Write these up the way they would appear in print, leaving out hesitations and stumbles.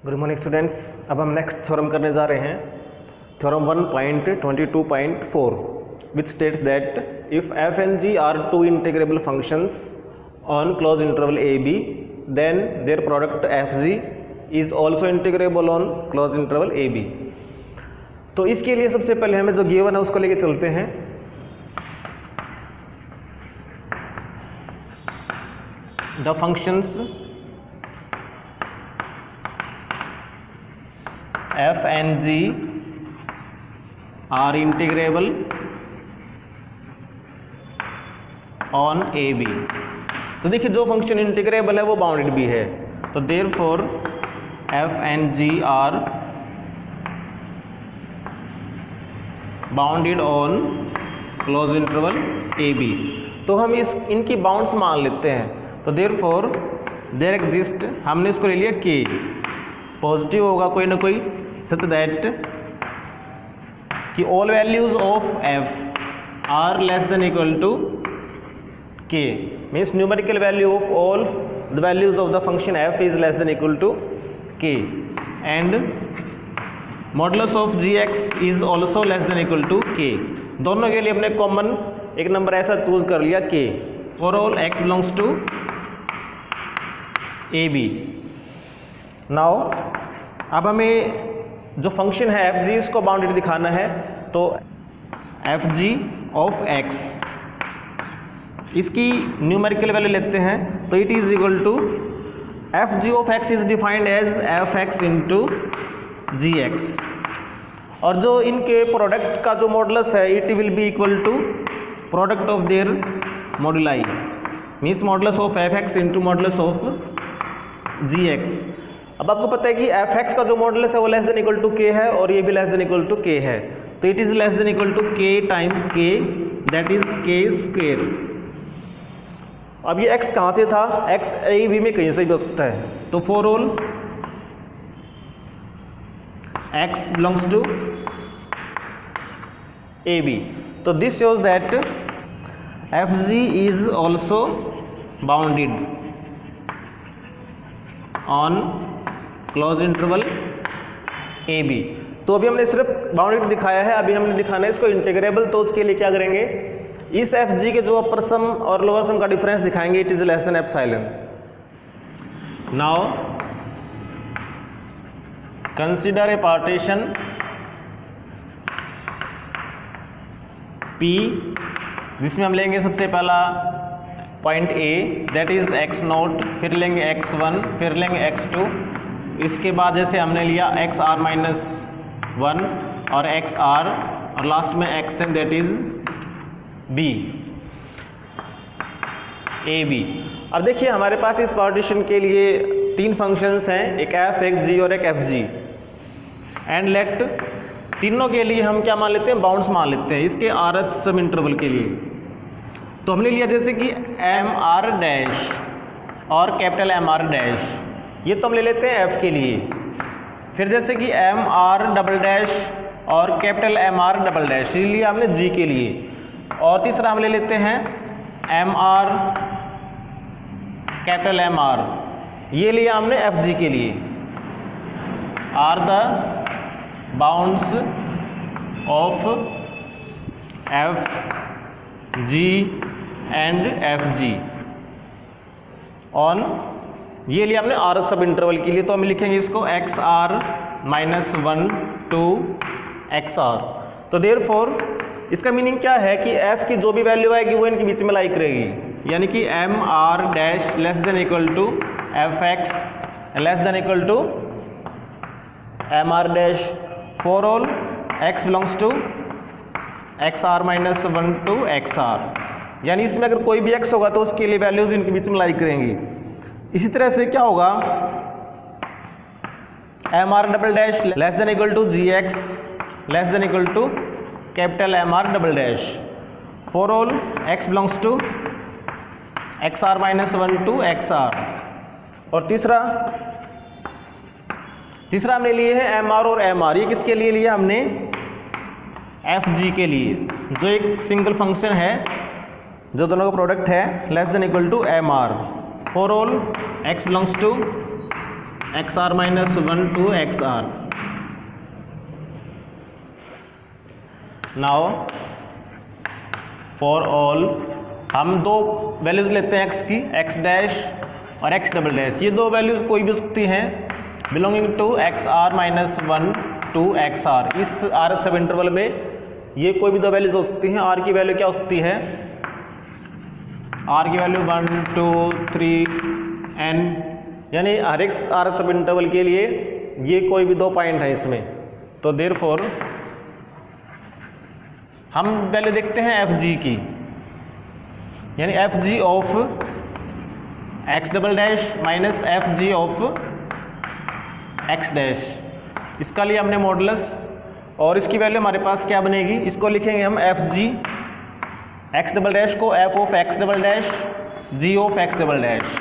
Good morning students. अब हम next theorem करने जा रहे हैं, theorem 1.22.4 which states that if F and G are two integrable functions on close interval A B then their product F G is also integrable on close interval A B. तो इसके लिए सबसे पहले हमें जो गिवन है उसको लेके चलते हैं। The functions f and g are integrable on a b। तो देखिए जो फंक्शन इंटीग्रेबल है वो बाउंडेड भी है, तो therefore f and g are bounded on close interval a b। तो हम इनकी बाउंड्स मान लेते हैं, तो देयरफॉर देयर एग्जिस्ट, हमने इसको ले लिया k, पॉजिटिव होगा कोई ना कोई, सच दैट कि all values of f are less than equal to k, means numerical value of all the values of the function f is less than equal to k and modulus of gx is also less than equal to k। दोनों के लिए अपने common एक number ऐसा choose कर लिया k for all x belongs to A B. Now अब हमें जो फंक्शन है एफ जी इसको बाउंडेड दिखाना है, तो एफ जी ऑफ एक्स इसकी न्यूमेरिकल वैल्यू लेते हैं, तो it is equal to F G of X is defined as F X into G X, और जो इनके प्रोडक्ट का जो मॉडुलस है it will be equal to product of their moduli, means modulus of F X into modulus of G X. अब आपको पता है कि एफ एक्स का जो मॉडुलस है वो less than equal to K है और ये भी less than equal to K है, तो it is less than equal to के times K, that is K square. अब ये एक्स कहाँ से था, एक्स ए बी में कहीं से भी हो सकता है, तो for all X belongs to A B, तो this shows that F G is also bounded on close interval A B. तो अभी हमने सिर्फ बाउंडेड दिखाया है, अभी हमने दिखाना है इसको इंटीग्रेबल, तो उसके लिए क्या करेंगे, इस एफ जी के जो अपर सम और लोअर सम का डिफरेंस दिखाएंगे, it is less then epsilon. Now consider a partition P जिसमें हम लेंगे सबसे पहला point A that is x note, फिर लेंगे x1, फिर लेंगे x2, इसके बाद जैसे हमने लिया xr माइनस 1 और xr और लास्ट में xn that is b ab। अब देखिए हमारे पास इस पार्टीशन के लिए तीन फंक्शंस हैं, एक f, एक g और एक fg, एंड लेट तीनों के लिए हम क्या मान लेते हैं, बाउंड्स मान लेते हैं इसके rth सब इंटरवल के लिए। तो हमने लिया जैसे कि एम आर डैश और कैपिटल एम आर डैश, ये तो हम ले लेते हैं f के लिए, फिर जैसे कि एम आर डबल डैश और capital M R double dash, ये लिया हमने g के लिए, और तीसरा हम ले लेते हैं M R capital M R, ये लिया हमने एफ जी के लिए। Are the bounds of F G and F G on, ये लिया हमने आर सब इंटरवल के लिए, तो हम लिखेंगे इसको X R minus 1 to X R. तो देयरफॉर इसका मीनिंग क्या है कि एफ की जो भी वैल्यू आएगी वो इनके बीच में लाई करेगी, यानी कि M R dash less than equal to F X less than equal to M R dash for all X belongs to X R minus 1 to X R, यानी इसमें अगर कोई भी x होगा तो उसके लिए वैल्यूज इनके बीच में लाई करेंगी। इसी तरह से क्या होगा, M R double dash less than equal to G X less than equal to capital M R double dash for all x belongs to X R minus 1 to X R. और तीसरा हमने लिए है एम आर और M R, ये किसके लिए लिया हमने, एफ जी के लिए, जो एक सिंगल फंक्शन है जो दोनों का प्रोडक्ट है less than equal to M R for all x belongs to X R minus 1 to X R. Now for all हम दो वैल्यूज़ लेते हैं एक्स की, एक्स डैश और एक्स डबल डैश। ये दो वैल्यूज़ कोई भी हो सकती हैं belonging to X R minus 1 to X R. इस आर सब इंटरवल में ये कोई भी दो वैल्यूज़ हो सकती हैं। आर की वैल्यू क्या हो सकती है, आर की वैल्यू 1 2 3 n, यानी हर एक आर सब इंटरवल के लिए ये कोई भी दो पॉइंट है इसमें। तो देयरफॉर हम वैल्यू देखते हैं एफ जी की, यानी F G of X double dash minus F G of X dash. इसका लिए हमने मॉडुलस, और इसकी वैल्यू हमारे पास क्या बनेगी, इसको लिखेंगे हम F G X double dash को F of X double dash G of X double dash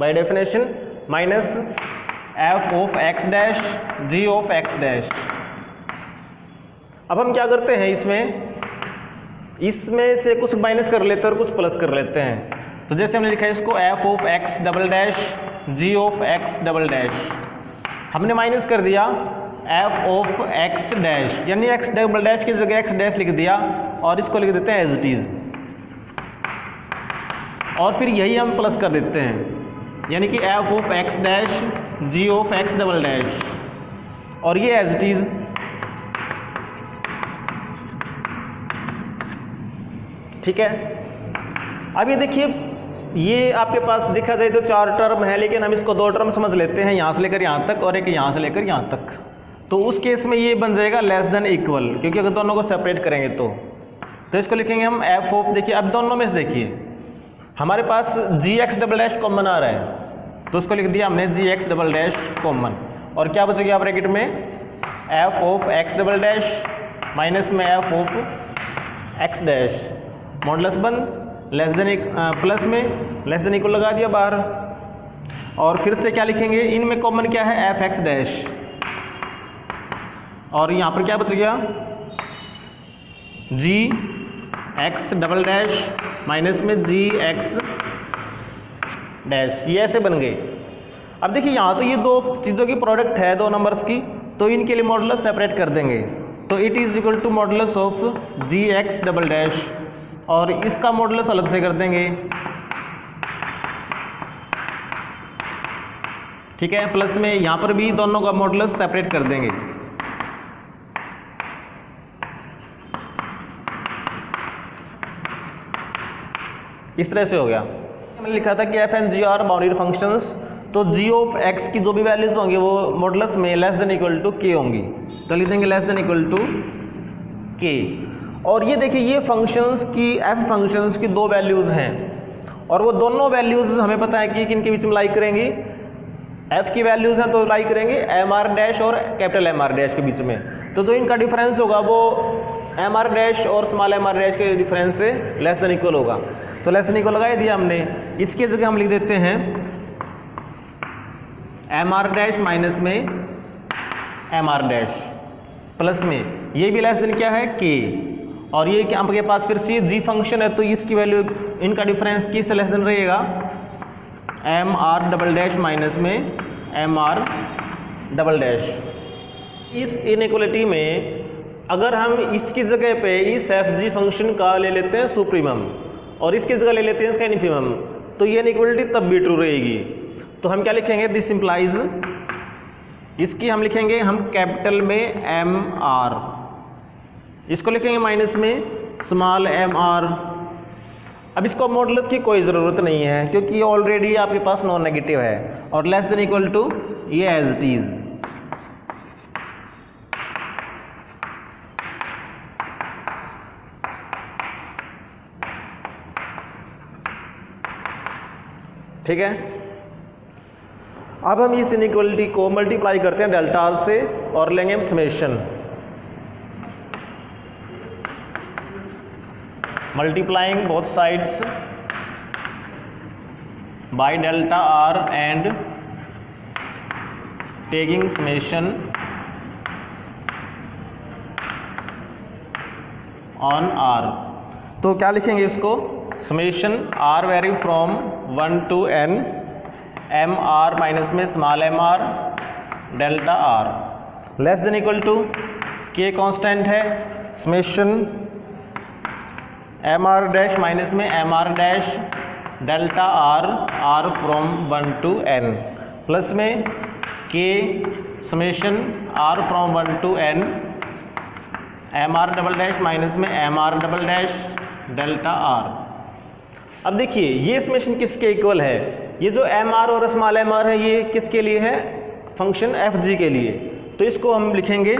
by definition minus F of X dash G of X dash. अब हम क्या करते हैं, इसमें से कुछ माइनस कर लेते हैं और कुछ प्लस कर लेते हैं। तो जैसे हमने लिखा है इसको F of X double dash G of X double dash, हमने माइनस कर दिया एफ ऑफ एक्स डैश, यानी एक्स डबल डैश की जगह एक्स डैश लिख दिया और इसको लिख देते हैं एज इट इज, और फिर यही हम प्लस कर देते हैं, यानी कि F of X dash G of X double dash, और ये एज इट इज। ठीक है, अब ये देखिए, ये आपके पास देखा जाए तो चार टर्म है, लेकिन हम इसको दो टर्म समझ लेते हैं, यहाँ से लेकर यहाँ तक और एक यहाँ से लेकर यहाँ तक। तो उस केस में ये बन जाएगा लेस देन इक्वल, क्योंकि अगर दोनों को सेपरेट करेंगे तो इसको लिखेंगे हम एफ ऑफ, देखिए अब दोनों में से देखिए हमारे पास G X double dash common आ रहा है, तो उसको लिख दिया हमने G X double dash common, और क्या बच गया ब्रैकेट में F of X double dash minus में F of X dash, modulus बंद, लेस देन प्लस में लेस देन इक्वल लगा दिया बाहर, और फिर से क्या लिखेंगे, इनमें कॉमन क्या है एफ एक्स डैश, और यहाँ पर क्या बच गया जी एक्स डबल डैश माइनस में जी एक्स डैश। ये ऐसे बन गए। अब देखिए यहाँ तो ये दो चीज़ों की प्रोडक्ट है, दो नंबर्स की, तो इनके लिए मॉडुलस सेपरेट कर देंगे। तो it is equal to modulus of G X double dash, और इसका मॉडुलस अलग से कर देंगे। ठीक है, प्लस में यहाँ पर भी दोनों का मॉडुलस सेपरेट कर देंगे। इस तरह से हो गया। मैंने लिखा था कि F and G are bounded functions, तो जी ऑफ एक्स की जो भी वैल्यूज होंगी वो मॉडुलस में लेस देन इक्वल टू के होंगी, तो लिख देंगे लेस देन इक्वल टू के। और ये देखिए ये फंक्शंस की, एफ फंक्शंस की दो वैल्यूज़ हैं, और वो दोनों वैल्यूज़ हमें पता है कि किनके बीच में लाई करेंगी, एफ की वैल्यूज़ हैं तो लाई करेंगे एम आर डैश और कैपिटल एम आर डैश के बीच में। तो जो इनका डिफरेंस होगा वो एम आर डैश और स्मॉल एम आर डैश के डिफरेंस से लेस देन इक्वल होगा। तो लेस देन इक्वल लगा दिया हमने, इसके जगह हम लिख देते हैं एम आर डैश माइनस में एम आर डैश, प्लस में ये भी लेस देन क्या है के, और ये क्या आपके पास फिर से जी फंक्शन है, तो इसकी वैल्यू, इनका डिफरेंस किससे लेस देन रहेगा, M R double dash minus में एम आर डबल डैश। इस इनइक्वालिटी में अगर हम इसकी जगह पे इस एफ जी फंक्शन का ले लेते हैं सुप्रीमम और इसकी जगह ले लेते हैं इसका इन्फीमम, तो ये इनइक्वालिटी तब भी ट्रू रहेगी। तो हम क्या लिखेंगे, दिस इंप्लाइज, इसकी हम लिखेंगे हम कैपिटल में एम आर, इसको लिखेंगे माइनस में स्मॉल एम आर। अब इसको मॉडुलस की कोई ज़रूरत नहीं है क्योंकि ये ऑलरेडी आपके पास नॉन नेगेटिव है, और लेस देन इक्वल टू ये एज इट इज। ठीक है, अब हम इस इनइक्वालिटी को मल्टीप्लाई करते हैं डेल्टा आर से और लेंगे हम summation, multiplying both sides by delta R and taking summation on R. तो क्या लिखेंगे इसको, summation R vary from 1 to n M R minus में small M R delta R less than equal to K constant है, summation M R dash minus में M R dash delta R from 1 to n plus में K summation R from 1 to n M R double dash minus में M R double dash delta R. अब देखिए ये summation किसके equal है, ये जो एम आर और स्मॉल एम आर है ये किसके लिए है, फंक्शन एफ जी के लिए। तो इसको हम लिखेंगे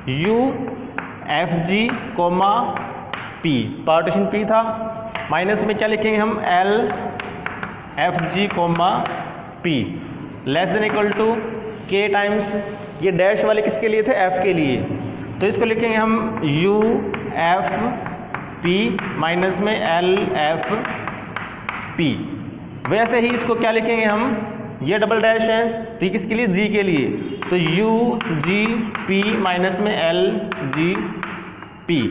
U F G comma P, partition P था, माइनस में क्या लिखेंगे हम L F G comma P less than equal to के टाइम्स, ये डैश वाले किसके लिए थे, एफ के लिए, तो इसको लिखेंगे हम यू एफ पी माइनस में एल एफ पी। वैसे ही इसको क्या लिखेंगे हम, ये डबल डैश है तो ये किसके लिए, जी के लिए, तो यू जी पी माइनस में एल जी पी।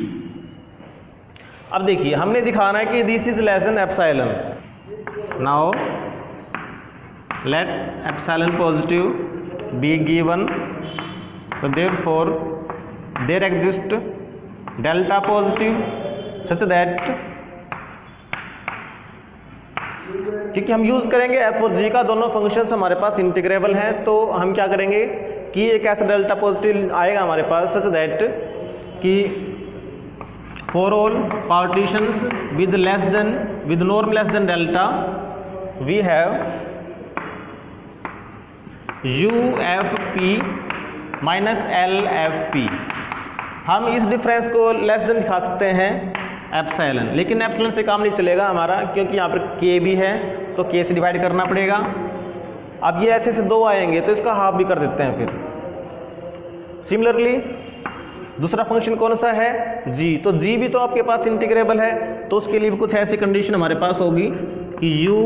अब देखिए हमने दिखाना है कि this is less then epsilon. Now let epsilon positive be given, so therefore there exist delta positive such that, क्योंकि हम यूज़ करेंगे एफ और जी का, दोनों फंक्शंस हमारे पास इंटीग्रेबल हैं, तो हम क्या करेंगे कि एक ऐसा डेल्टा पॉजिटिव आएगा हमारे पास सच दैट कि for all partitions with norm less than delta we have U F P minus L F P. हम इस डिफरेंस को लेस देन दिखा सकते हैं एप्सिलॉन, लेकिन एप्सिलॉन से काम नहीं चलेगा हमारा, क्योंकि यहाँ पर के भी है तो के से डिवाइड करना पड़ेगा। अब ये ऐसे दो आएंगे तो इसका हाफ भी कर देते हैं फिर। सिमिलरली दूसरा फंक्शन कौन सा है, जी, तो जी भी तो आपके पास इंटीग्रेबल है, तो उसके लिए भी कुछ ऐसी कंडीशन हमारे पास होगी कि यू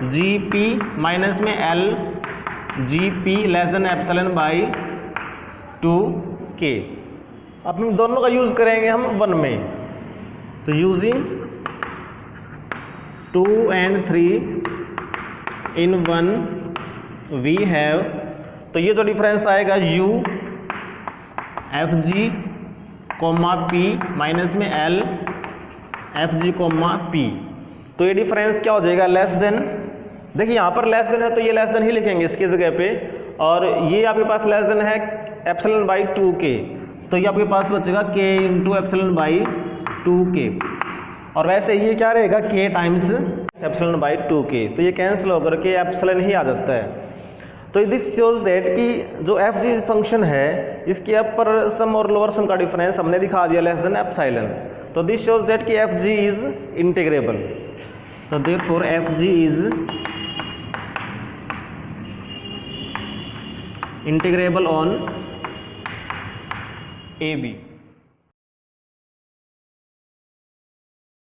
जी पी माइनस में L G P less then epsilon by 2k। अब हम दोनों का यूज़ करेंगे हम 1 में, तो using 2 and 3 in 1 we have, तो ये जो डिफरेंस आएगा U F G comma P minus में L F G comma P, तो ये डिफरेंस क्या हो जाएगा, लेस देन। देखिए यहाँ पर लेस देन है तो ये लेस देन ही लिखेंगे इसकी जगह पे, और ये आपके पास लेस देन है एप्सिलॉन बाई 2k, तो ये आपके पास बचेगा k into epsilon by 2k, और वैसे ये क्या रहेगा k times epsilon by 2k, तो ये कैंसिल होकर के एप्सिलॉन ही आ जाता है। तो दिस शोज दैट कि जो एफ जी फंक्शन है इसके अपर सम और लोअर सम का डिफरेंस हमने दिखा दिया लेस देन एप्सिलॉन, तो दिस शोज दैट कि एफ जी इज इंटीग्रेबल, तो therefore F G is integrable on AB।